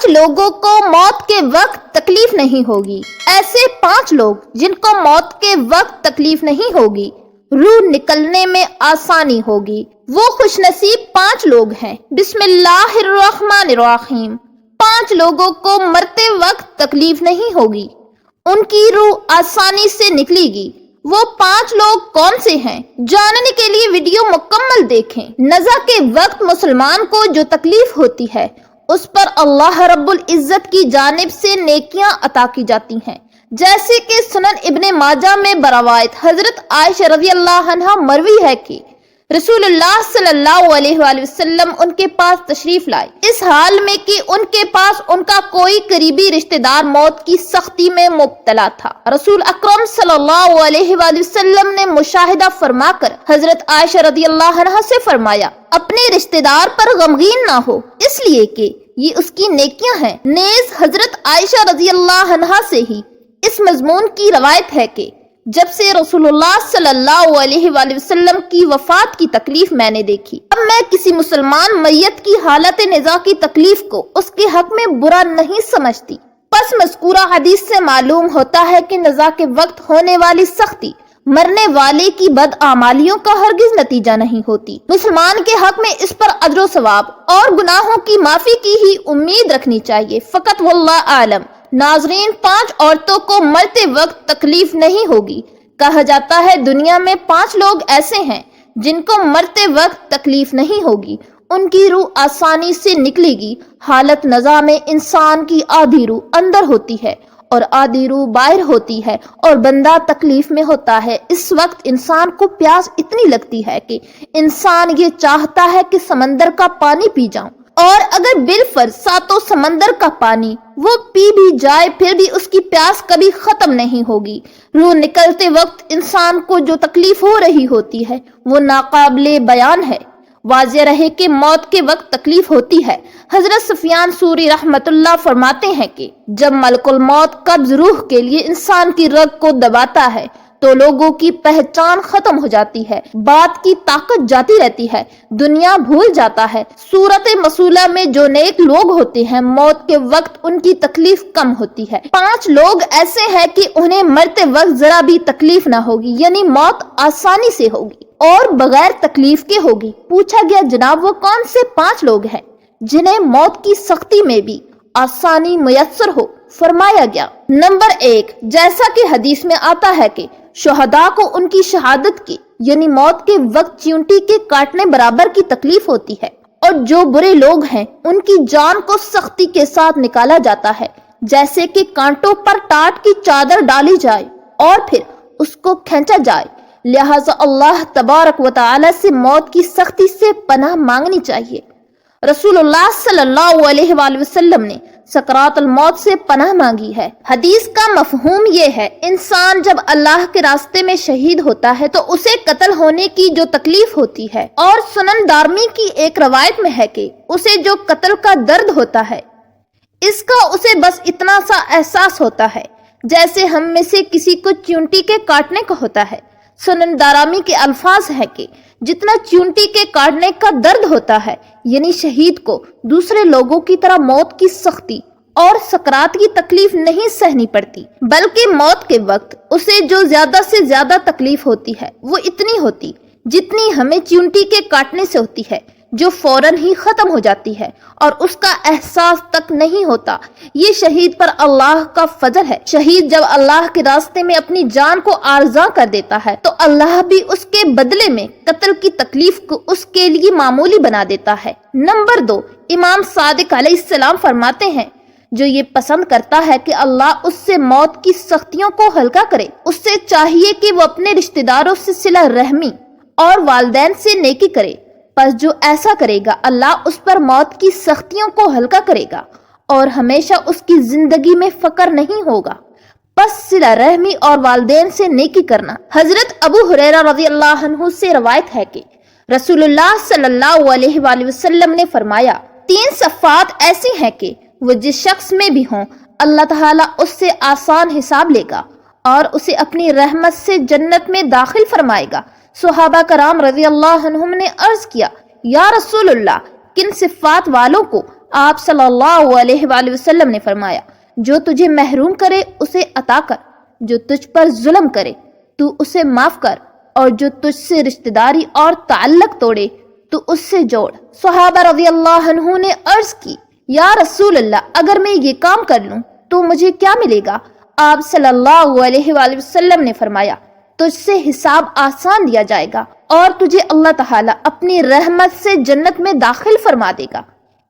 لوگوں کو موت کے وقت تکلیف نہیں ہوگی۔ ایسے 5 لوگ جن کو موت کے وقت تکلیف نہیں ہوگی، روح نکلنے میں آسانی ہوگی۔ وہ خوش نصیب 5 لوگ ہیں۔ بسم اللہ الرحمن الرحیم۔ 5 لوگوں کو مرتے وقت تکلیف نہیں ہوگی، ان کی روح آسانی سے نکلے گی۔ وہ 5 لوگ کون سے ہیں؟ جاننے کے لیے ویڈیو مکمل دیکھیں۔ نزع کے وقت مسلمان کو جو تکلیف ہوتی ہے اس پر اللہ رب العزت کی جانب سے نیکیاں عطا کی جاتی ہیں، جیسے کہ سنن ابن ماجہ میں بروایت حضرت عائشہ رضی اللہ عنہا مروی ہے کہ رسول اللہ صلی اللہ علیہ وآلہ وسلم ان کے پاس تشریف لائے، اس حال میں کہ ان کے پاس ان کا کوئی قریبی رشتہ دار موت کی سختی میں مبتلا تھا۔ رسول اکرم صلی اللہ علیہ وآلہ وسلم نے مشاہدہ فرما کر حضرت عائشہ رضی اللہ عنہا سے فرمایا، اپنے رشتہ دار پر غمگین نہ ہو، اس لیے کہ یہ اس کی نیکیاں ہیں۔ نیز حضرت عائشہ رضی اللہ عنہا سے ہی اس مضمون کی روایت ہے کہ جب سے رسول اللہ صلی اللہ علیہ وآلہ وسلم کی وفات کی تکلیف میں نے دیکھی، اب میں کسی مسلمان میت کی حالت نزا کی تکلیف کو اس کے حق میں برا نہیں سمجھتی۔ پس مذکورہ حدیث سے معلوم ہوتا ہے کہ نزا کے وقت ہونے والی سختی مرنے والے کی بدعمالیوں کا ہرگز نتیجہ نہیں ہوتی۔ مسلمان کے حق میں اس پر اجر و ثواب اور گناہوں کی معافی کی ہی امید رکھنی چاہیے۔ فقط واللہ عالم۔ ناظرین، 5 عورتوں کو مرتے وقت تکلیف نہیں ہوگی۔ کہا جاتا ہے دنیا میں 5 لوگ ایسے ہیں جن کو مرتے وقت تکلیف نہیں ہوگی، ان کی روح آسانی سے نکلے گی۔ حالت نزا میں انسان کی آدھی روح اندر ہوتی ہے اور آدھی روح باہر ہوتی ہے اور بندہ تکلیف میں ہوتا ہے۔ اس وقت انسان کو پیاس اتنی لگتی ہے کہ انسان یہ چاہتا ہے کہ سمندر کا پانی پی جاؤں، اور اگر بالفرض ساتوں سمندر کا پانی وہ پی بھی جائے پھر بھی اس کی پیاس کبھی ختم نہیں ہوگی۔ روح نکلتے وقت انسان کو جو تکلیف ہو رہی ہوتی ہے وہ ناقابل بیان ہے۔ واضح رہے کہ موت کے وقت تکلیف ہوتی ہے۔ حضرت سفیان ثوری رحمت اللہ فرماتے ہیں کہ جب ملک الموت قبض روح کے لیے انسان کی رگ کو دباتا ہے تو لوگوں کی پہچان ختم ہو جاتی ہے، بات کی طاقت جاتی رہتی ہے، دنیا بھول جاتا ہے۔ صورت مسئولہ میں جو نیک لوگ ہوتے ہیں موت کے وقت ان کی تکلیف کم ہوتی ہے۔ 5 لوگ ایسے ہیں کہ انہیں مرتے وقت ذرا بھی تکلیف نہ ہوگی، یعنی موت آسانی سے ہوگی اور بغیر تکلیف کے ہوگی۔ پوچھا گیا جناب وہ کون سے 5 لوگ ہیں جنہیں موت کی سختی میں بھی آسانی میسر ہو؟ فرمایا گیا، نمبر 1، جیسا کہ حدیث میں آتا ہے کہ شہداء کو ان کی شہادت کی یعنی موت کے وقت چیونٹی کے کاٹنے برابر کی تکلیف ہوتی ہے، اور جو برے لوگ ہیں ان کی جان کو سختی کے ساتھ نکالا جاتا ہے، جیسے کہ کانٹوں پر ٹاٹ کی چادر ڈالی جائے اور پھر اس کو کھینچا جائے۔ لہٰذا اللہ تبارک و تعالی سے موت کی سختی سے پناہ مانگنی چاہیے۔ رسول اللہ صلی اللہ علیہ وآلہ وسلم نے سکرات الموت سے پناہ مانگی ہے۔ حدیث کا مفہوم یہ ہے، انسان جب اللہ کے راستے میں شہید ہوتا ہے تو اسے قتل ہونے کی جو تکلیف ہوتی ہے، اور سنن دارمی کی ایک روایت میں ہے کہ اسے جو قتل کا درد ہوتا ہے اس کا اسے بس اتنا سا احساس ہوتا ہے جیسے ہم میں سے کسی کو چیونٹی کے کاٹنے کا ہوتا ہے۔ سنن دارمی کے الفاظ ہے کہ جتنا چیونٹی کے کاٹنے کا درد ہوتا ہے، یعنی شہید کو دوسرے لوگوں کی طرح موت کی سختی اور سکرات کی تکلیف نہیں سہنی پڑتی، بلکہ موت کے وقت اسے جو زیادہ سے زیادہ تکلیف ہوتی ہے وہ اتنی ہوتی جتنی ہمیں چیونٹی کے کاٹنے سے ہوتی ہے، جو فوراً ہی ختم ہو جاتی ہے اور اس کا احساس تک نہیں ہوتا۔ یہ شہید پر اللہ کا فضل ہے۔ شہید جب اللہ کے راستے میں اپنی جان کو آرزاں کر دیتا ہے تو اللہ بھی اس کے بدلے میں قتل کی تکلیف کو اس کے لیے معمولی بنا دیتا ہے۔ نمبر 2، امام صادق علیہ السلام فرماتے ہیں، جو یہ پسند کرتا ہے کہ اللہ اس سے موت کی سختیوں کو ہلکا کرے، اس سے چاہیے کہ وہ اپنے رشتہ داروں سے صلہ رحمی اور والدین سے نیکی کرے، پس جو ایسا کرے گا اللہ اس پر موت کی سختیوں کو ہلکا کرے گا اور ہمیشہ اس کی زندگی میں فقر نہیں ہوگا۔ پس صلہ رحمی اور والدین سے نیکی کرنا۔ حضرت ابو ہریرہ رضی اللہ عنہ سے روایت ہے کہ رسول اللہ صلی اللہ علیہ وآلہ وسلم نے فرمایا، 3 صفات ایسی ہیں کہ وہ جس شخص میں بھی ہوں اللہ تعالیٰ اس سے آسان حساب لے گا اور اسے اپنی رحمت سے جنت میں داخل فرمائے گا۔ صحابہ کرام رضی اللہ عنہم نے عرض کیا، یا رسول اللہ، کن صفات والوں کو آپ صلی اللہ علیہ وآلہ وسلم نے فرمایا، جو تجھے محروم کرے اسے عطا کر، جو تجھ پر ظلم کرے تو اسے معاف کر، اور جو تجھ سے رشتہ داری اور تعلق توڑے تو اس سے جوڑ۔ صحابہ رضی اللہ عنہ نے عرض کی، یا رسول اللہ، اگر میں یہ کام کر لوں تو مجھے کیا ملے گا؟ آپ صلی اللہ علیہ وآلہ وسلم نے فرمایا، تجھ سے حساب آسان دیا جائے گا اور تجھے اللہ تعالیٰ اپنی رحمت سے جنت میں داخل فرما دے گا۔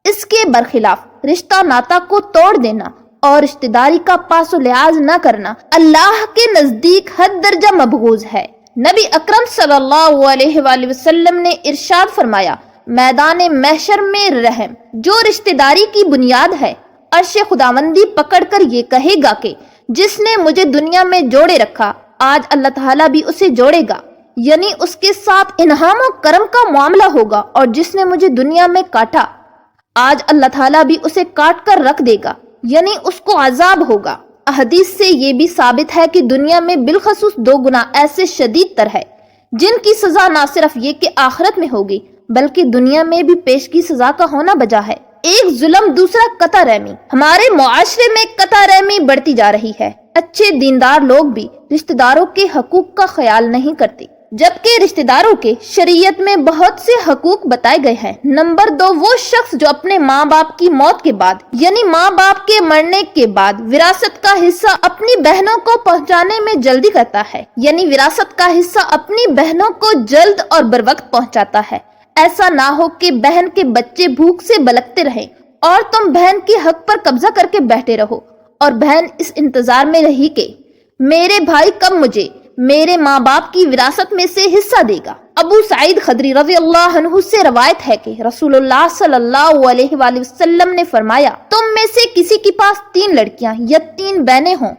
اس کے برخلاف رشتہ ناتا کو توڑ دینا اور رشتہ داری کا پاس و لحاظ نہ کرنا اللہ کے نزدیک حد درجہ مبغوض ہے۔ نبی اکرم صلی اللہ علیہ وآلہ وسلم نے ارشاد فرمایا، میدان محشر میں رحم جو رشتہ داری کی بنیاد ہے، عرش خداوندی پکڑ کر یہ کہے گا کہ جس نے مجھے دنیا میں جوڑے رکھا آج اللہ تعالیٰ بھی اسے جوڑے گا، یعنی اس کے ساتھ انعام و کرم کا معاملہ ہوگا، اور جس نے مجھے دنیا میں کاٹا آج اللہ تعالیٰ بھی اسے کاٹ کر رکھ دے گا، یعنی اس کو عذاب ہوگا۔ حدیث سے یہ بھی ثابت ہے کہ دنیا میں بالخصوص دو گناہ ایسے شدید تر ہے جن کی سزا نہ صرف یہ کہ آخرت میں ہوگی بلکہ دنیا میں بھی پیشگی سزا کا ہونا بجا ہے۔ ایک ظلم، دوسرا قطع رحمی۔ ہمارے معاشرے میں قطع رحمی بڑھتی جا رہی ہے۔ اچھے دیندار لوگ بھی رشتہ داروں کے حقوق کا خیال نہیں کرتے، جبکہ رشتہ داروں کے شریعت میں بہت سے حقوق بتائے گئے ہیں۔ نمبر 2، وہ شخص جو اپنے ماں باپ کی موت کے بعد یعنی ماں باپ کے مرنے کے بعد وراثت کا حصہ اپنی بہنوں کو پہنچانے میں جلدی کرتا ہے، یعنی وراثت کا حصہ اپنی بہنوں کو جلد اور بروقت پہنچاتا ہے۔ ایسا نہ ہو کہ بہن کے بچے بھوک سے بلکتے رہیں اور تم بہن کے حق پر قبضہ کر کے بیٹھے رہو، اور بہن اس انتظار میں رہی کہ میرے بھائی کب مجھے میرے ماں باپ کی وراثت میں سے حصہ دے گا۔ ابو سعید خدری رضی اللہ عنہ سے روایت ہے کہ رسول اللہ صلی اللہ علیہ وآلہ وسلم نے فرمایا، تم میں سے کسی کے پاس 3 لڑکیاں یا 3 بہنیں ہوں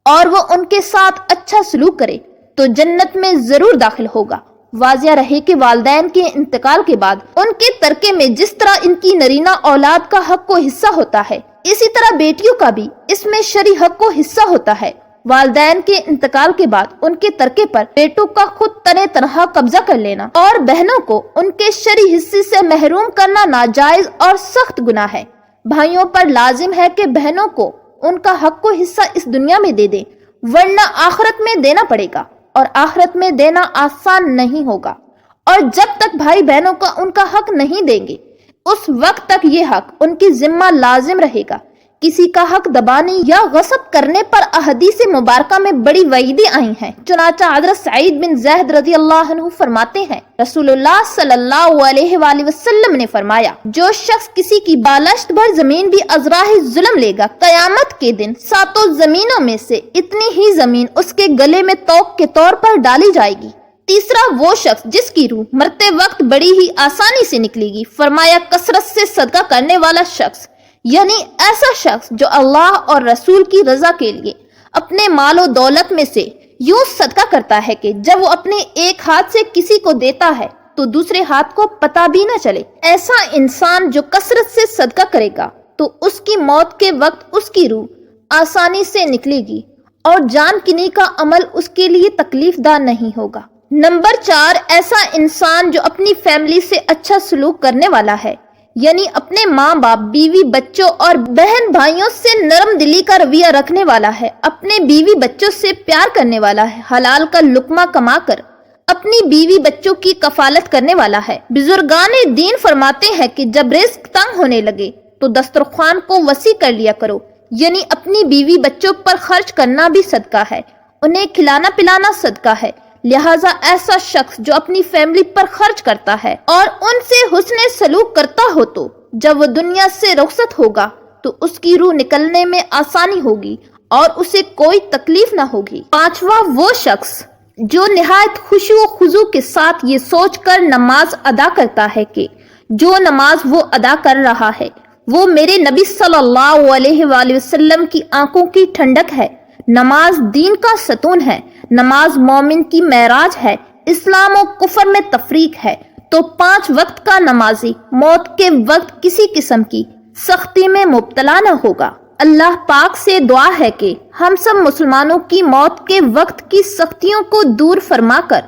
اور وہ ان کے ساتھ اچھا سلوک کرے تو جنت میں ضرور داخل ہوگا۔ واضح رہے کہ والدین کے انتقال کے بعد ان کے ترکے میں جس طرح ان کی نرینہ اولاد کا حق و حصہ ہوتا ہے، اسی طرح بیٹیوں کا بھی اس میں شرعی حق و حصہ ہوتا ہے۔ والدین کے انتقال کے بعد ان کے ترکے پر بیٹوں کا خود تنہ تنہا قبضہ کر لینا اور بہنوں کو ان کے شرعی حصے سے محروم کرنا ناجائز اور سخت گناہ ہے۔ بھائیوں پر لازم ہے کہ بہنوں کو ان کا حق و حصہ اس دنیا میں دے دیں، ورنہ آخرت میں دینا پڑے گا، اور آخرت میں دینا آسان نہیں ہوگا۔ اور جب تک بھائی بہنوں کا ان کا حق نہیں دیں گے اس وقت تک یہ حق ان کی ذمہ لازم رہے گا۔ کسی کا حق دبانے یا غصب کرنے پر احادیث مبارکہ میں بڑی وعیدیں آئی ہیں۔ چنانچہ حضرت سعید بن زید رضی اللہ عنہ فرماتے ہیں، رسول اللہ صلی اللہ علیہ وآلہ وسلم نے فرمایا، جو شخص کسی کی بالشت بھر زمین بھی ازراہ ظلم لے گا، قیامت کے دن 7 زمینوں میں سے اتنی ہی زمین اس کے گلے میں توق کے طور پر ڈالی جائے گی۔ تیسرا، وہ شخص جس کی روح مرتے وقت بڑی ہی آسانی سے نکلے گی، فرمایا کثرت سے صدقہ کرنے والا شخص، یعنی ایسا شخص جو اللہ اور رسول کی رضا کے لیے اپنے مال و دولت میں سے یوں صدقہ کرتا ہے کہ جب وہ اپنے ایک ہاتھ سے کسی کو دیتا ہے تو دوسرے ہاتھ کو پتہ بھی نہ چلے۔ ایسا انسان جو کثرت سے صدقہ کرے گا تو اس کی موت کے وقت اس کی روح آسانی سے نکلے گی اور جان کنی کا عمل اس کے لیے تکلیف دہ نہیں ہوگا۔ نمبر 4، ایسا انسان جو اپنی فیملی سے اچھا سلوک کرنے والا ہے، یعنی اپنے ماں باپ، بیوی، بچوں اور بہن بھائیوں سے نرم دلی کا رویہ رکھنے والا ہے، اپنے بیوی بچوں سے پیار کرنے والا ہے، حلال کا لقمہ کما کر اپنی بیوی بچوں کی کفالت کرنے والا ہے۔ بزرگان دین فرماتے ہیں کہ جب رزق تنگ ہونے لگے تو دسترخوان کو وسیع کر لیا کرو، یعنی اپنی بیوی بچوں پر خرچ کرنا بھی صدقہ ہے، انہیں کھلانا پلانا صدقہ ہے۔ لہٰذا ایسا شخص جو اپنی فیملی پر خرچ کرتا ہے اور ان سے حسن سلوک کرتا ہو تو جب وہ دنیا سے رخصت ہوگا تو اس کی روح نکلنے میں آسانی ہوگی اور اسے کوئی تکلیف نہ ہوگی۔ 5واں، وہ شخص جو نہایت خشوع و خضوع کے ساتھ یہ سوچ کر نماز ادا کرتا ہے کہ جو نماز وہ ادا کر رہا ہے وہ میرے نبی صلی اللہ علیہ وآلہ وسلم کی آنکھوں کی ٹھنڈک ہے۔ نماز دین کا ستون ہے، نماز مومن کی معراج ہے، اسلام و کفر میں تفریق ہے۔ تو 5 وقت کا نمازی موت کے وقت کسی قسم کی سختی میں مبتلا نہ ہوگا۔ اللہ پاک سے دعا ہے کہ ہم سب مسلمانوں کی موت کے وقت کی سختیوں کو دور فرما کر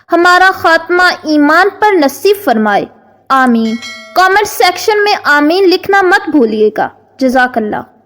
ہمارا خاتمہ ایمان پر نصیب فرمائے، آمین۔ کامنٹ سیکشن میں آمین لکھنا مت بھولیے گا۔ جزاک اللہ۔